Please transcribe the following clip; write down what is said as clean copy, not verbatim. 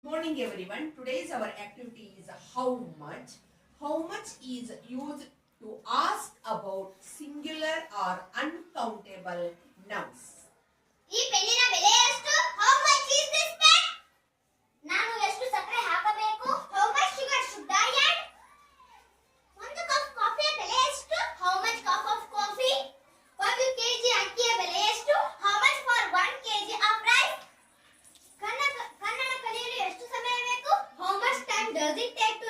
Morning everyone. Today's our activity is how much. How much is used to ask about singular or uncountable nouns. ಈ ಪೆನ್ನಿನ ಬೆಲೆ ಎಷ್ಟು? How much is this pen? ನಾನು ಎಷ್ಟು ಸಕ್ಕರೆ ಹಾಕಬೇಕು? How much sugar should I add? ಒಂದು cup ಕಾಫಿಯ ಬೆಲೆ ಎಷ್ಟು? How much cup of coffee? 1 kg ಅಕ್ಕಿಯ ಬೆಲೆ ಎಷ್ಟು? How much for 1 kg of rice? Kannada ಕಲಿಯಲು ಎಷ್ಟು ಸಮಯ ಬೇಕು? How much time does it take to